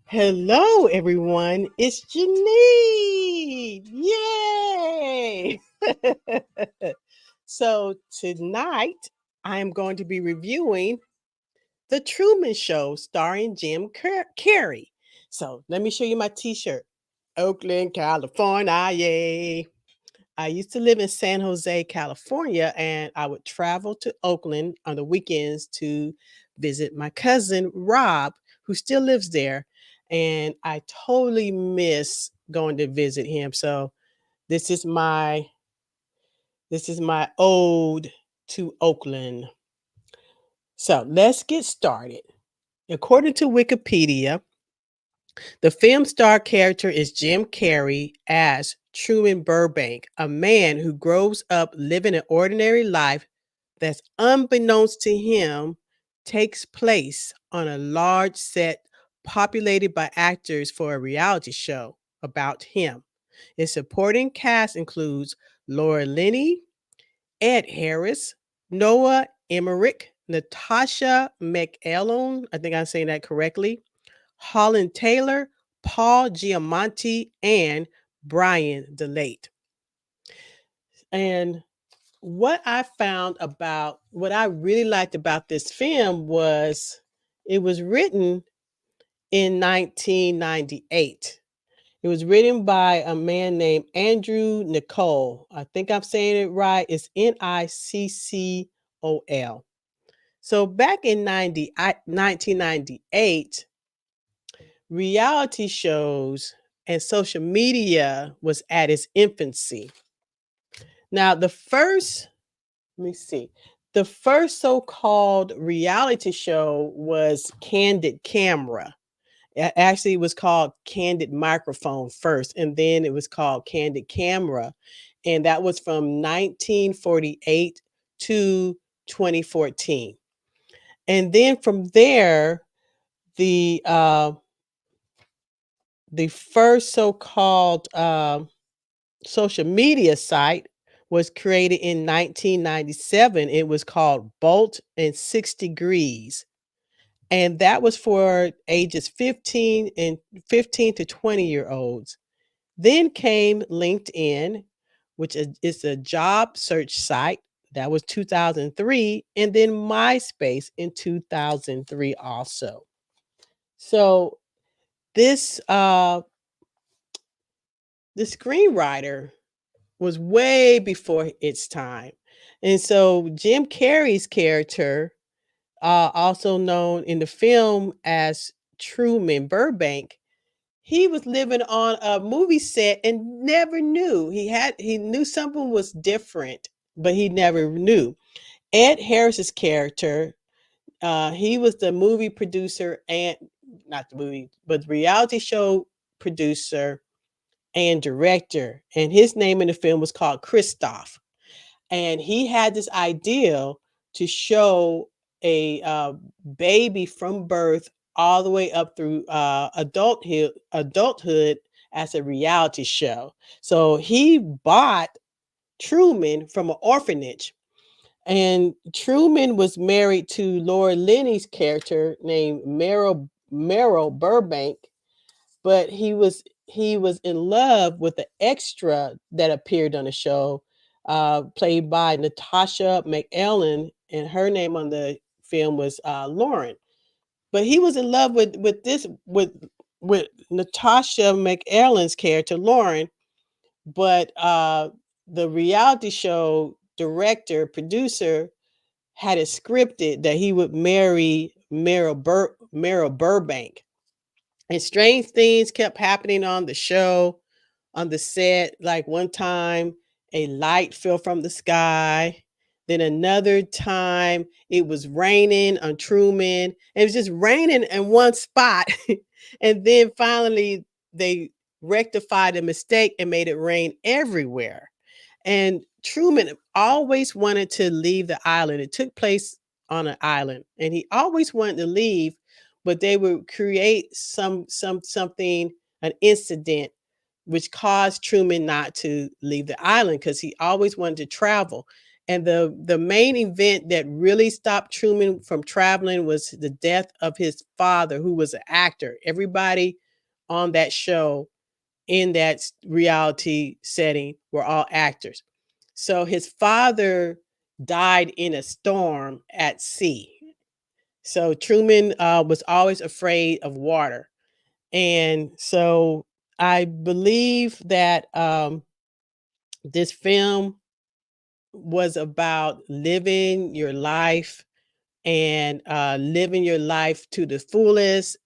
Hello, everyone. It's Janine. Yay! So, tonight I am going to be reviewing The Truman Show starring Carrey. So, let me show you my t shirt. Oakland, California. Yay! I used to live in San Jose, California, and I would travel to Oakland on the weekends to visit my cousin Rob, who still lives there. And I totally miss going to visit him. So this is my this is my ode to Oakland. So let's get started. According to Wikipedia, the film star character is Jim Carrey as Truman Burbank, a man who grows up living an ordinary life that's unbeknownst to him takes place on a large set populated by actors for a reality show about him. Its supporting cast includes Laura Linney, Ed Harris, Noah Emmerich, Natasha McElhone, I think I'm saying that correctly, Holland Taylor, Paul Giamatti, and Brian DeLate. And what I really liked about this film was it was written in 1998. It was written by a man named Andrew Nicole. I think I'm saying it right. It's Niccol. So back in 1998, reality shows and social media was at its infancy. Now, let me see, the first so called reality show was Candid Camera. Actually, it was called Candid Microphone first, and then it was called Candid Camera. And that was from 1948 to 2014. And then from there, the uh, the first so-called social media site was created in 1997. It was called Bolt and 6 Degrees. And that was for ages 15 to 20-year olds. Then came LinkedIn, which is a job search site. That was 2003. And then MySpace in 2003 also. So this the screenwriter was way before its time. And so Jim Carrey's character, also known in the film as Truman Burbank, he was living on a movie set and never knew. He knew something was different, but he never knew. Ed Harris's character, he was the movie producer and not the movie, but the reality show producer and director. And his name in the film was called Christoph. And he had this idea to show a baby from birth all the way up through adulthood as a reality show. So he bought Truman from an orphanage. And Truman was married to Laura Linney's character named Merrill Burbank, but he was in love with the extra that appeared on the show, played by Natasha McElhone, and her name on the film was Lauren. But he was in love with Natasha McElhone's character Lauren, but the reality show director producer had it scripted that he would marry Merrill Burbank. And strange things kept happening on the show, on the set. Like one time, a light fell from the sky. Then another time, it was raining on Truman. It was just raining in one spot. And then finally, they rectified the mistake and made it rain everywhere. And Truman always wanted to leave the island. It took place on an island, and he always wanted to leave, but they would create something, an incident, which caused Truman not to leave the island because he always wanted to travel. And the main event that really stopped Truman from traveling was the death of his father, who was an actor. Everybody on that show in that reality setting were all actors. So his father died in a storm at sea. So Truman was always afraid of water. And so I believe that this film was about living your life and living your life to the fullest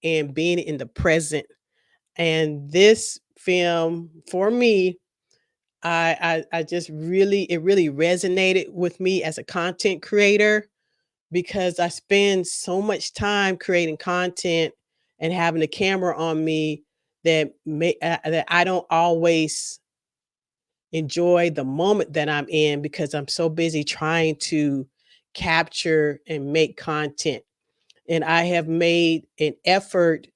and being in the present. And this film, for me, I just really, it really resonated with me as a content creator because I spend so much time creating content and having the camera on me that I don't always enjoy the moment that I'm in because I'm so busy trying to capture and make content. And I have made an effort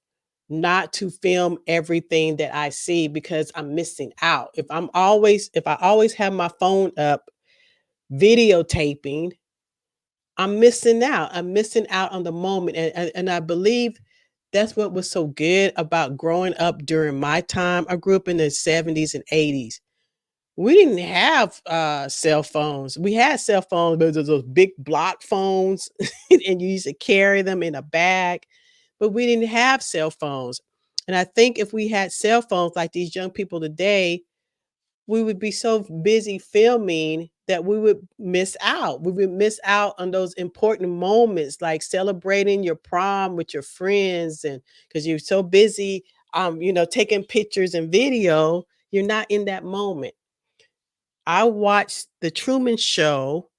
not to film everything that I see because I'm missing out. If I always have my phone up videotaping, I'm missing out. I'm missing out on the moment. And I believe that's what was so good about growing up during my time. I grew up in the 70s and 80s. We didn't have cell phones. We had cell phones, but those big block phones, and you used to carry them in a bag. But we didn't have cell phones. And I think if we had cell phones like these young people today, we would be so busy filming that we would miss out. We would miss out on those important moments like celebrating your prom with your friends and because you're so busy taking pictures and video, you're not in that moment. I watched The Truman Show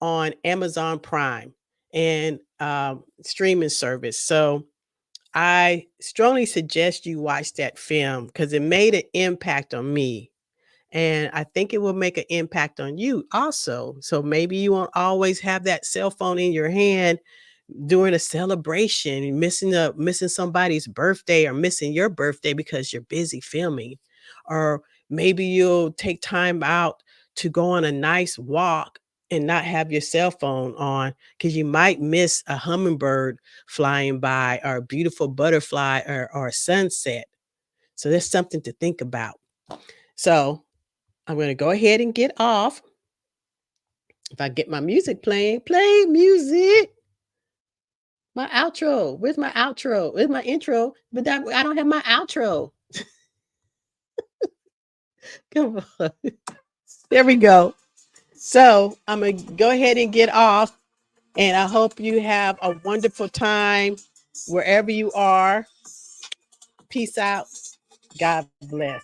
on Amazon Prime and streaming service. So I strongly suggest you watch that film because it made an impact on me. And I think it will make an impact on you also. So maybe you won't always have that cell phone in your hand during a celebration, missing somebody's birthday or missing your birthday because you're busy filming. Or maybe you'll take time out to go on a nice walk and not have your cell phone on because you might miss a hummingbird flying by or a beautiful butterfly or a sunset. So there's something to think about. So I'm going to go ahead and get off. If I get my music playing, play music. My outro. Where's my outro? Where's my intro? But I don't have my outro. Come on. There we go. So I'm going to go ahead and get off. And I hope you have a wonderful time wherever you are. Peace out. God bless.